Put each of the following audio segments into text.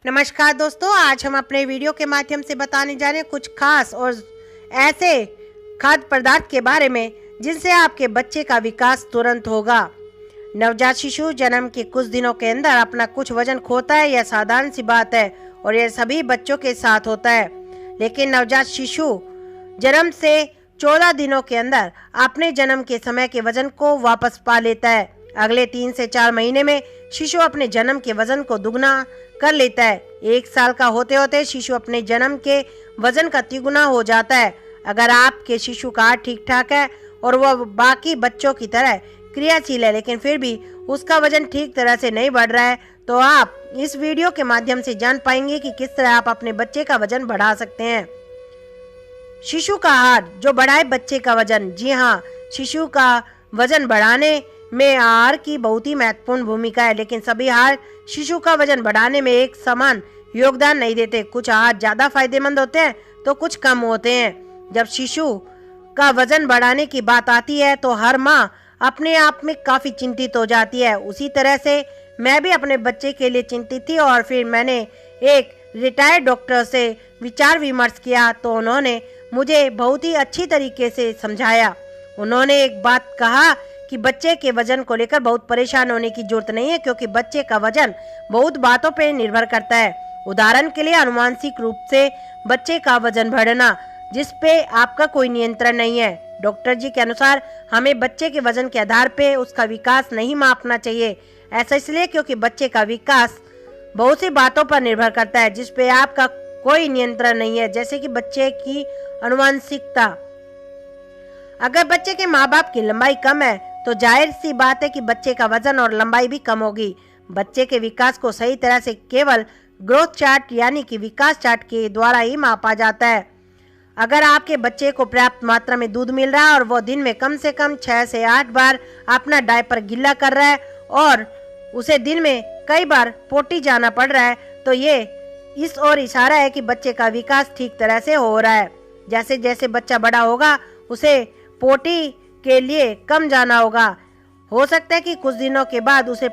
नमस्कार दोस्तों, आज हम अपने वीडियो के माध्यम से बताने जा रहे हैं कुछ खास और ऐसे खाद्य पदार्थ के बारे में जिनसे आपके बच्चे का विकास तुरंत होगा। नवजात शिशु जन्म के कुछ दिनों के अंदर अपना कुछ वजन खोता है, यह साधारण सी बात है और यह सभी बच्चों के साथ होता है। लेकिन नवजात शिशु जन्म से 14 दिनों के अंदर अपने जन्म के समय के वजन को वापस पा लेता है। अगले 3 से 4 महीने में शिशु अपने जन्म के वजन को दुगना कर लेता है। 1 साल का होते होते शिशु अपने जन्म के वजन का तिगुना हो जाता है। अगर आपके शिशु का हाथ ठीक ठाक है और वह बाकी बच्चों की तरह क्रियाशील है, लेकिन फिर भी उसका वजन ठीक तरह से नहीं बढ़ रहा है, तो आप इस वीडियो के माध्यम से जान पाएंगे कि किस तरह आप अपने बच्चे का वजन बढ़ा सकते हैं। शिशु का आहार जो बढ़ाए बच्चे का वजन। जी हाँ, शिशु का वजन बढ़ाने में आहार की बहुत ही महत्वपूर्ण भूमिका है, लेकिन सभी आहार शिशु का वजन बढ़ाने में एक समान योगदान नहीं देते। कुछ आहार ज्यादा फायदेमंद होते हैं तो कुछ कम होते हैं। जब शिशु का वजन बढ़ाने की बात आती है तो हर माँ अपने आप में काफी चिंतित हो जाती है। उसी तरह से मैं भी अपने बच्चे के लिए चिंतित थी और फिर मैंने एक रिटायर्ड डॉक्टर से विचार विमर्श किया तो उन्होंने मुझे बहुत ही अच्छी तरीके से समझाया। उन्होंने एक बात कहा कि बच्चे के वजन को लेकर बहुत परेशान होने की जरूरत नहीं है, क्योंकि बच्चे का वजन बहुत बातों पर निर्भर करता है। उदाहरण के लिए अनुवांशिक रूप से बच्चे का वजन बढ़ना, जिस पे आपका कोई नियंत्रण नहीं है। डॉक्टर जी के अनुसार हमें बच्चे के वजन के आधार पे उसका विकास नहीं मापना चाहिए। ऐसा इसलिए क्योंकि बच्चे का विकास बहुत सी बातों पर निर्भर करता है जिस पे आपका कोई नियंत्रण नहीं है, जैसे कि बच्चे की अनुवांशिकता। अगर बच्चे के माँ बाप की लंबाई कम है तो जाहिर सी बात है कि बच्चे का वजन और लंबाई भी कम होगी। बच्चे के विकास को सही तरह से केवल ग्रोथ चार्ट यानी कि विकास चार्ट के द्वारा ही मापा जाता है। अगर आपके बच्चे को पर्याप्त मात्रा में दूध मिल रहा है और वो दिन में कम से कम 6 से 8 बार अपना डायपर गीला कर रहा है और उसे दिन में कई बार पोटी जाना पड़ रहा है, तो ये इस ओर इशारा है कि बच्चे का विकास ठीक तरह से हो रहा है। जैसे जैसे बच्चा बड़ा होगा उसे पोटी के लिए कम जाना होगा। हो सकता है कि कुछ दिनों के बाद उसे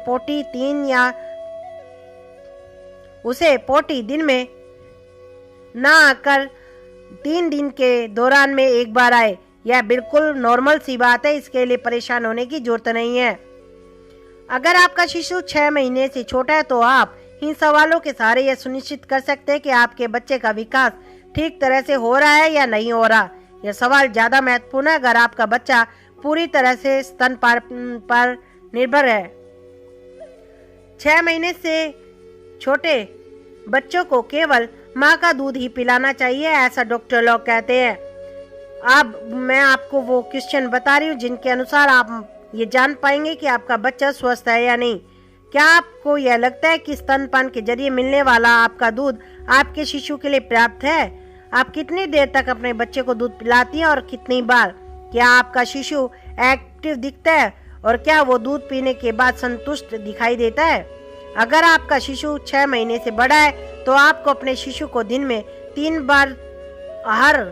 पोटी दिन में ना आकर 3 दिन के दौरान में एक बार आए। यह बिल्कुल नॉर्मल सी बात है, इसके लिए परेशान होने की जरूरत नहीं है। अगर आपका शिशु 6 महीने से छोटा है तो आप इन सवालों के सहारे यह सुनिश्चित कर सकते हैं कि आपके बच्चे का विकास ठीक तरह से हो रहा है या नहीं हो रहा। यह सवाल ज्यादा महत्वपूर्ण है अगर आपका बच्चा पूरी तरह से स्तनपान पर निर्भर है। 6 महीने से छोटे बच्चों को केवल माँ का दूध ही पिलाना चाहिए, ऐसा डॉक्टर लोग कहते हैं। अब मैं आपको वो क्वेश्चन बता रही हूँ जिनके अनुसार आप ये जान पाएंगे कि आपका बच्चा स्वस्थ है या नहीं। क्या आपको यह लगता है कि स्तनपान के जरिए मिलने वाला आपका दूध आपके शिशु के लिए पर्याप्त है? आप कितनी देर तक अपने बच्चे को दूध पिलाती हैं और कितनी बार? क्या आपका शिशु एक्टिव दिखता है और क्या वो दूध पीने के बाद संतुष्ट दिखाई देता है? अगर आपका शिशु 6 महीने से बड़ा है तो आपको अपने शिशु को दिन में 3 बार आहार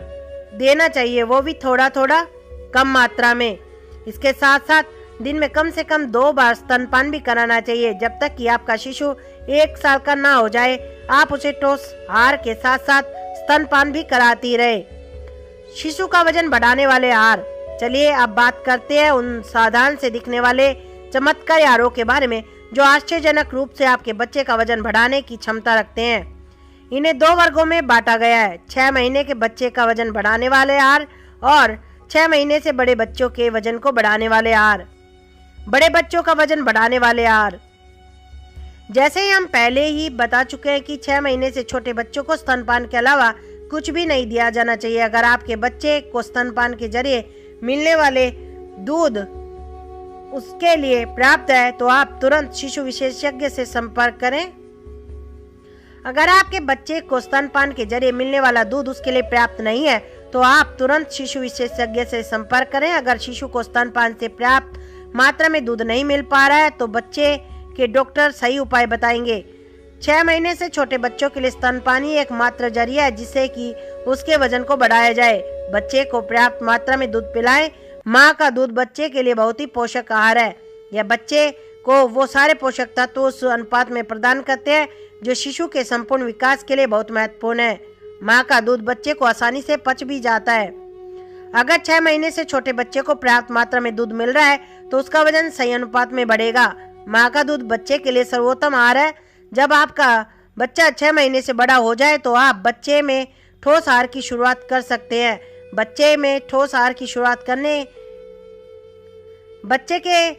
देना चाहिए, वो भी थोड़ा थोड़ा कम मात्रा में। इसके साथ साथ दिन में कम से कम 2 बार स्तनपान भी कराना चाहिए। जब तक कि आपका शिशु 1 साल का ना हो जाए आप उसे ठोस आहार के साथ साथ स्तनपान भी कराती रहे। शिशु का वजन बढ़ाने वाले आहार। चलिए अब बात करते हैं उन साधारण से दिखने वाले चमत्कारी आहारों के बारे में जो आश्चर्यजनक रूप से आपके बच्चे का वजन बढ़ाने की क्षमता रखते हैं। इन्हें 2 वर्गों में बांटा गया है: 6 महीने के बच्चे का वजन बढ़ाने वाले आहार और 6 महीने से बड़े बच्चों के वजन को बढ़ाने वाले आहार। बड़े बच्चों का वजन बढ़ाने वाले आहार। जैसे ही हम पहले ही बता चुके हैं कि 6 महीने से छोटे बच्चों को स्तनपान के अलावा कुछ भी नहीं दिया जाना चाहिए। अगर आपके बच्चे को स्तनपान के जरिए मिलने वाले दूध उसके लिए पर्याप्त है तो आप तुरंत शिशु विशेषज्ञ से संपर्क करें। अगर आपके बच्चे को स्तनपान के जरिए मिलने वाला दूध उसके लिए पर्याप्त नहीं है तो आप तुरंत शिशु विशेषज्ञ से संपर्क करें। अगर शिशु को स्तनपान से पर्याप्त मात्रा में दूध नहीं मिल पा रहा है तो बच्चे के डॉक्टर सही उपाय बताएंगे। 6 महीने से छोटे बच्चों के लिए स्तनपान ही एकमात्र जरिया है जिससे कि उसके वजन को बढ़ाया जाए। बच्चे को पर्याप्त मात्रा में दूध पिलाएं। माँ का दूध बच्चे के लिए बहुत ही पोषक आहार है। यह बच्चे को वो सारे पोषक तत्व उस अनुपात में प्रदान करते हैं जो शिशु के संपूर्ण विकास के लिए बहुत महत्वपूर्ण है। माँ का दूध बच्चे को आसानी से पच भी जाता है। अगर 6 महीने से छोटे बच्चे को पर्याप्त मात्रा में दूध मिल रहा है तो उसका वजन सही अनुपात में बढ़ेगा। माँ का दूध बच्चे के लिए सर्वोत्तम आहार है। जब आपका बच्चा 6 महीने से बड़ा हो जाए तो आप बच्चे में ठोस आहार की शुरुआत कर सकते हैं। बच्चे के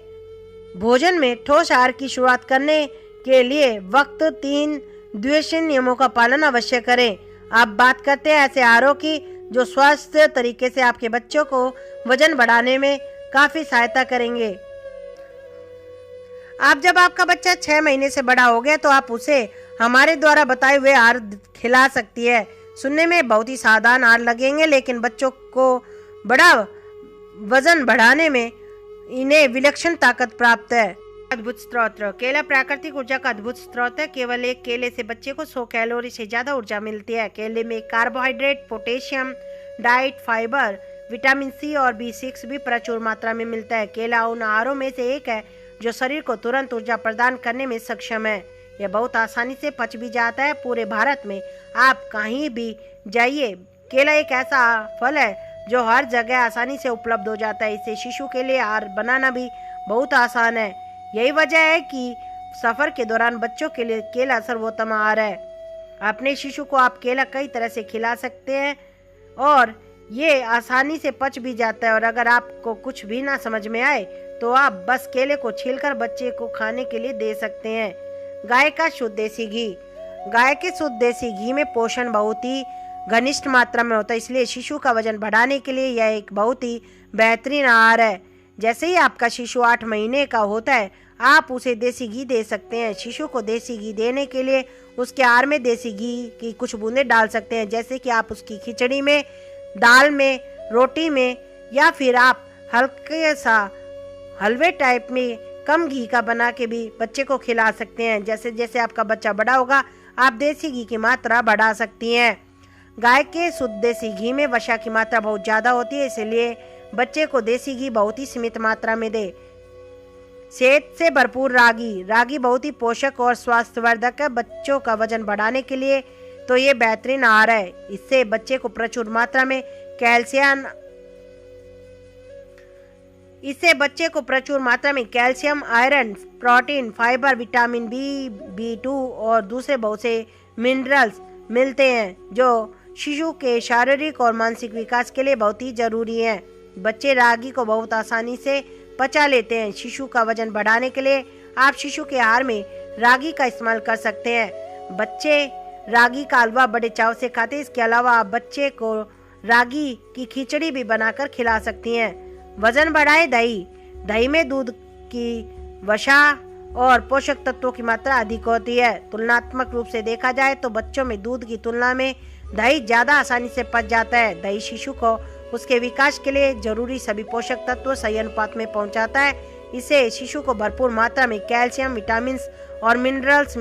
भोजन में ठोस आहार की शुरुआत करने के लिए वक्त 3 द्विवेषी नियमों का पालन अवश्य करें। आप बात करते हैं ऐसे आहारों की जो स्वस्थ तरीके से आपके बच्चों को वजन बढ़ाने में काफी सहायता करेंगे। जब आपका बच्चा 6 महीने से बड़ा हो गया तो आप उसे हमारे द्वारा बताए हुए आहार खिला सकती है। सुनने में बहुत ही साधारण आहार लगेंगे, लेकिन बच्चों को बड़ा वजन बढ़ाने में इन्हें विलक्षण ताकत प्राप्त है। अद्भुत स्रोत। केला प्राकृतिक ऊर्जा का अद्भुत स्रोत है। केवल एक केले से बच्चे को 100 कैलोरी से ज्यादा ऊर्जा मिलती है। केले में carbohydrate, potassium, diet, fibre, vitamin C और B6 भी प्रचुर मात्रा में मिलता है। केला उन आहारों में से एक है जो शरीर को तुरंत ऊर्जा प्रदान करने में सक्षम है। यह बहुत आसानी से पच भी जाता है। पूरे भारत में आप कहीं भी जाइए, केला एक ऐसा फल है जो हर जगह आसानी से उपलब्ध हो जाता है। इसे शिशु के लिए आहार बनाना भी बहुत आसान है। यही वजह है कि सफर के दौरान बच्चों के लिए केला सर्वोत्तम आहार है। अपने शिशु को आप केला कई तरह से खिला सकते हैं और ये आसानी से पच भी जाता है। और अगर आपको कुछ भी ना समझ में आए तो आप बस केले को छीलकर बच्चे को खाने के लिए दे सकते हैं। गाय का शुद्ध देसी घी। गाय के शुद्ध देसी घी में पोषण बहुत ही घनिष्ठ मात्रा में होता है, इसलिए शिशु का वजन बढ़ाने के लिए यह एक बहुत ही बेहतरीन आहार है। जैसे ही आपका शिशु 8 महीने का होता है आप उसे देसी घी दे सकते हैं। शिशु को देसी घी देने के लिए उसके आहार में देसी घी की कुछ बूंदें डाल सकते हैं, जैसे कि आप उसकी खिचड़ी में, दाल में, रोटी में, या फिर आप हल्के सा हलवे टाइप में कम घी का बना के भी बच्चे को खिला सकते हैं। जैसे जैसे आपका बच्चा बड़ा होगा आप देसी घी की मात्रा बढ़ा सकती हैं। गाय के शुद्ध देसी घी में वसा की मात्रा बहुत ज़्यादा होती है, इसलिए बच्चे को देसी घी बहुत ही सीमित मात्रा में दे। सेहत से भरपूर रागी। रागी बहुत ही पोषक और स्वास्थ्यवर्धक है। बच्चों का वजन बढ़ाने के लिए तो ये बेहतरीन आहार है। इससे बच्चे को प्रचुर मात्रा में calcium, iron, protein, fibre, vitamin B2 और दूसरे बहुत से मिनरल्स मिलते हैं जो शिशु के शारीरिक और मानसिक विकास के लिए बहुत ही जरूरी हैं। बच्चे रागी को बहुत आसानी से पचा लेते हैं। शिशु का वजन बढ़ाने के लिए आप शिशु के आहार में रागी का इस्तेमाल कर सकते हैं। बच्चे रागी का हलवा बड़े चाव से खाते हैं। इसके अलावा आप बच्चे को रागी की खिचड़ी भी बनाकर खिला सकती हैं। वजन बढ़ाए दही। दही में दूध की वसा और पोषक तत्वों की मात्रा अधिक होती है। तुलनात्मक रूप से देखा जाए तो बच्चों में दूध की तुलना में दही ज़्यादा आसानी से पच जाता है। दही शिशु को उसके विकास के लिए जरूरी सभी पोषक तत्व सही अनुपात में पहुंचाता है। इससे शिशु को भरपूर मात्रा में कैल्शियम, विटामिन और मिनरल्स